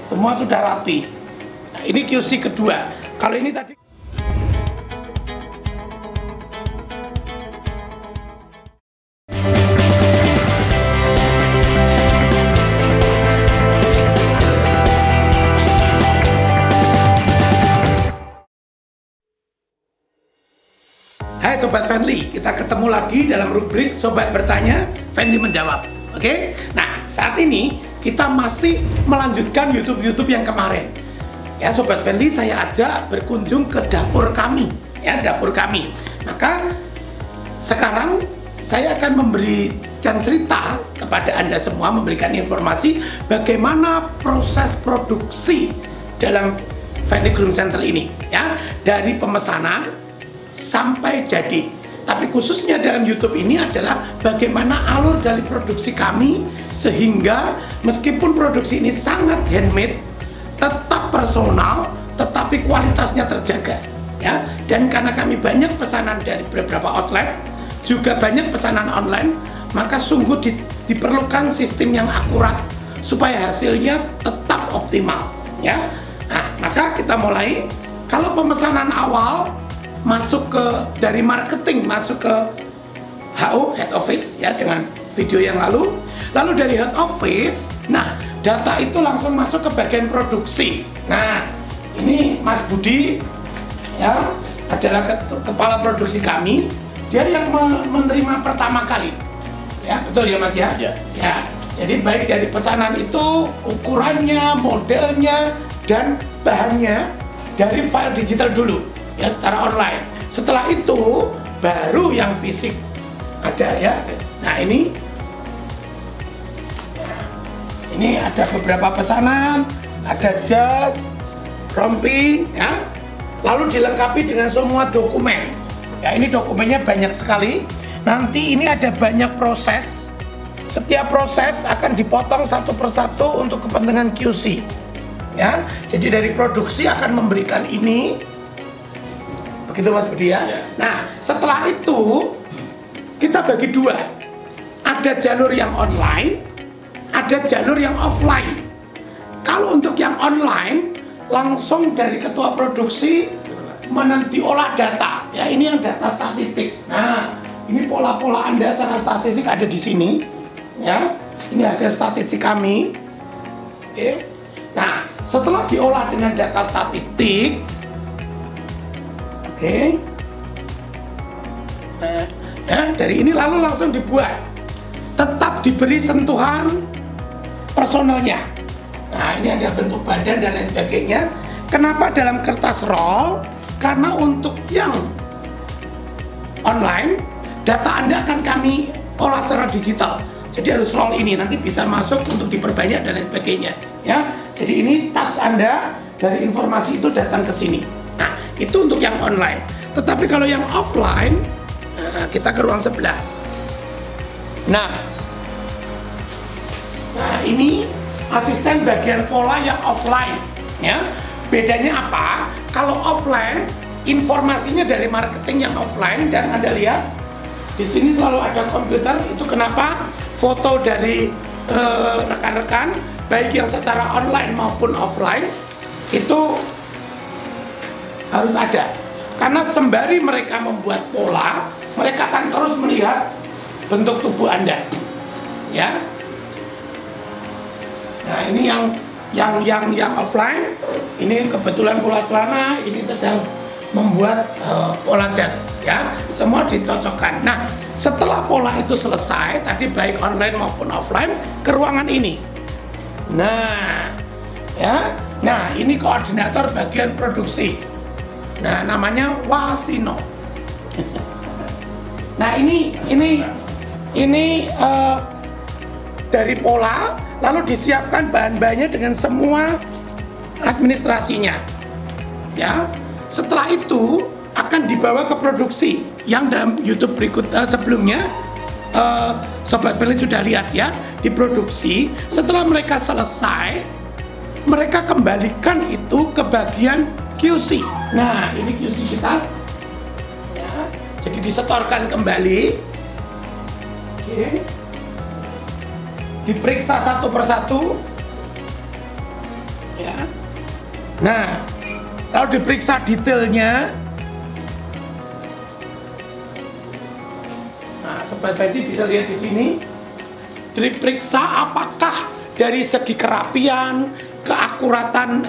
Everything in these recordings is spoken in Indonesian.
semua sudah rapi. Nah, ini QC kedua. Kalau ini tadi Hai Sobat Friendly, kita ketemu lagi dalam rubrik Sobat Bertanya, Friendly Menjawab. Oke? Nah, saat ini kita masih melanjutkan YouTube yang kemarin. Ya Sobat Friendly, saya ajak berkunjung ke dapur kami. Ya, dapur kami. Maka sekarang saya akan memberikan cerita kepada Anda semua, memberikan informasi bagaimana proses produksi dalam Friendly Groom Center ini. Ya, dari pemesanan sampai jadi. Tapi khususnya dalam YouTube ini adalah bagaimana alur dari produksi kami sehingga meskipun produksi ini sangat handmade, tetap personal, tetapi kualitasnya terjaga. Ya, dan karena kami banyak pesanan dari beberapa outlet, juga banyak pesanan online, maka sungguh diperlukan sistem yang akurat supaya hasilnya tetap optimal. Ya, nah maka kita mulai. Kalau pemesanan awal masuk ke dari marketing masuk ke HO head office ya dengan video yang lalu dari head office, nah data itu langsung masuk ke bagian produksi. Nah ini Mas Budi ya adalah kepala produksi kami, dia yang menerima pertama kali ya, betul ya Mas ya? Ya. Jadi baik dari pesanan itu ukurannya, modelnya dan bahannya dari file digital dulu ya secara online. Setelah itu baru yang fisik ada ya. Nah ini ada beberapa pesanan, ada jas, rompi ya. Lalu dilengkapi dengan semua dokumen. Ya ini dokumennya banyak sekali. Nanti ini ada banyak proses. Setiap proses akan dipotong satu persatu untuk kepentingan QC. Ya. Jadi dari produksi akan memberikan ini. Begitu Mas Budi ya? Ya. Nah setelah itu kita bagi dua, ada jalur yang online, ada jalur yang offline. Kalau untuk yang online langsung dari ketua produksi menanti olah data ya, ini yang data statistik. Nah ini pola-pola Anda secara statistik ada di sini ya, ini hasil statistik kami. Oke. Nah setelah diolah dengan data statistik, oke. Nah, ya, dari ini lalu langsung dibuat. Tetap diberi sentuhan personalnya. Nah, ini ada bentuk badan dan lain sebagainya. Kenapa dalam kertas roll? Karena untuk yang online, data Anda akan kami olah secara digital. Jadi harus roll ini, nanti bisa masuk untuk diperbanyak dan lain sebagainya. Ya, jadi ini touch Anda dari informasi itu datang ke sini. Nah, itu untuk yang online. Tetapi kalau yang offline, kita ke ruang sebelah. Nah, ini asisten bagian pola yang offline. Ya, bedanya apa? Kalau offline, informasinya dari marketing yang offline, dan Anda lihat di sini selalu ada komputer. Itu kenapa foto dari rekan-rekan, baik yang secara online maupun offline, itu harus ada, karena sembari mereka membuat pola, mereka akan terus melihat bentuk tubuh Anda ya. Nah ini yang offline, ini kebetulan pola celana, ini sedang membuat pola jas ya, semua dicocokkan. Nah setelah pola itu selesai tadi baik online maupun offline, ke ruangan ini. Nah ya, nah ini koordinator bagian produksi. Nah, namanya Wasino. Nah, ini dari pola, lalu disiapkan bahan-bahannya dengan semua administrasinya. Ya, setelah itu akan dibawa ke produksi. Yang dalam YouTube berikut sebelumnya, Sobat Friendly sudah lihat ya, di produksi. Setelah mereka selesai, mereka kembalikan itu ke bagian QC. Nah ini QC kita ya, jadi disetorkan kembali. Oke. Diperiksa satu persatu ya. Nah, kalau diperiksa detailnya, nah Sobat Fancy bisa lihat di sini, diperiksa apakah dari segi kerapian, keakuratan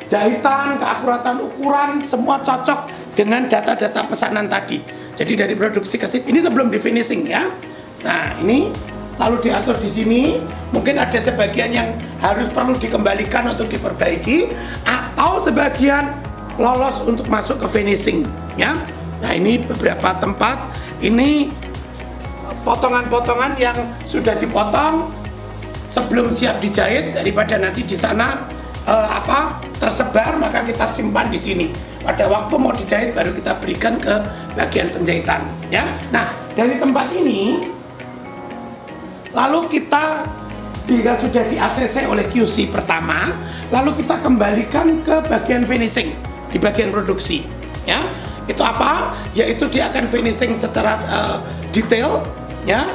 jahitan, keakuratan ukuran, semua cocok dengan data-data pesanan tadi. Jadi dari produksi ke ship ini sebelum di finishing ya. Nah ini lalu diatur di sini. Mungkin ada sebagian yang harus perlu dikembalikan untuk diperbaiki, atau sebagian lolos untuk masuk ke finishing ya. Nah ini beberapa tempat, ini potongan-potongan yang sudah dipotong sebelum siap dijahit, daripada nanti di sana tersebar, maka kita simpan di sini. Pada waktu mau dijahit baru kita berikan ke bagian penjahitan ya. Nah dari tempat ini lalu kita bila sudah di ACC oleh QC pertama, lalu kita kembalikan ke bagian finishing di bagian produksi ya. Itu apa? Yaitu dia akan finishing secara detail ya,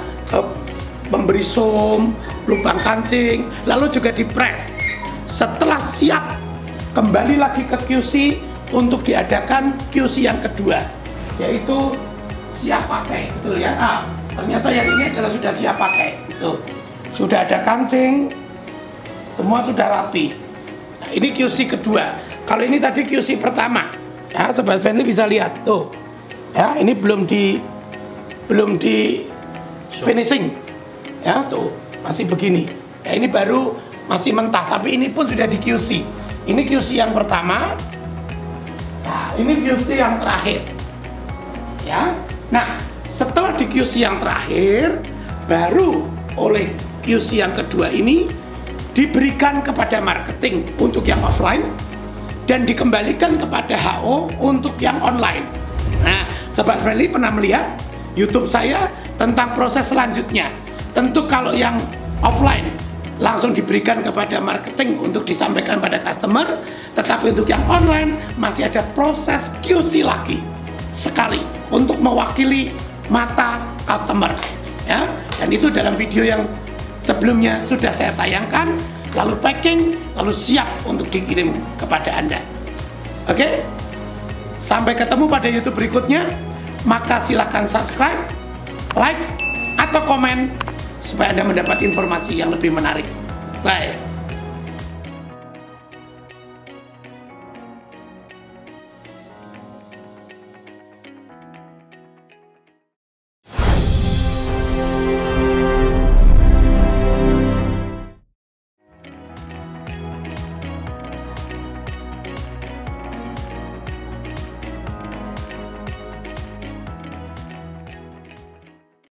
memberi zoom, lubang kancing, lalu juga di press. Setelah siap, kembali lagi ke QC untuk diadakan QC yang kedua, yaitu siap pakai. Betul ya? Ternyata yang ini adalah sudah siap pakai. Tuh, sudah ada kancing, semua sudah rapi. Nah, ini QC kedua. Kalau ini tadi QC pertama, ya Sobat Fanly bisa lihat tuh. Ya, ini belum di finishing. Ya, tuh masih begini. Ya, ini baru masih mentah, tapi ini pun sudah di QC. Ini QC yang pertama. Nah, ini QC yang terakhir. Ya. Nah, setelah di QC yang terakhir, baru oleh QC yang kedua ini diberikan kepada marketing untuk yang offline dan dikembalikan kepada HO untuk yang online. Nah, Sobat Fanly pernah melihat YouTube saya tentang proses selanjutnya. Tentu kalau yang offline langsung diberikan kepada marketing untuk disampaikan pada customer, tetapi untuk yang online masih ada proses QC lagi sekali untuk mewakili mata customer ya. Dan itu dalam video yang sebelumnya sudah saya tayangkan, lalu packing, lalu siap untuk dikirim kepada Anda. Oke, sampai ketemu pada YouTube berikutnya. Maka silakan subscribe, like, atau komen supaya Anda mendapat informasi yang lebih menarik. Bye.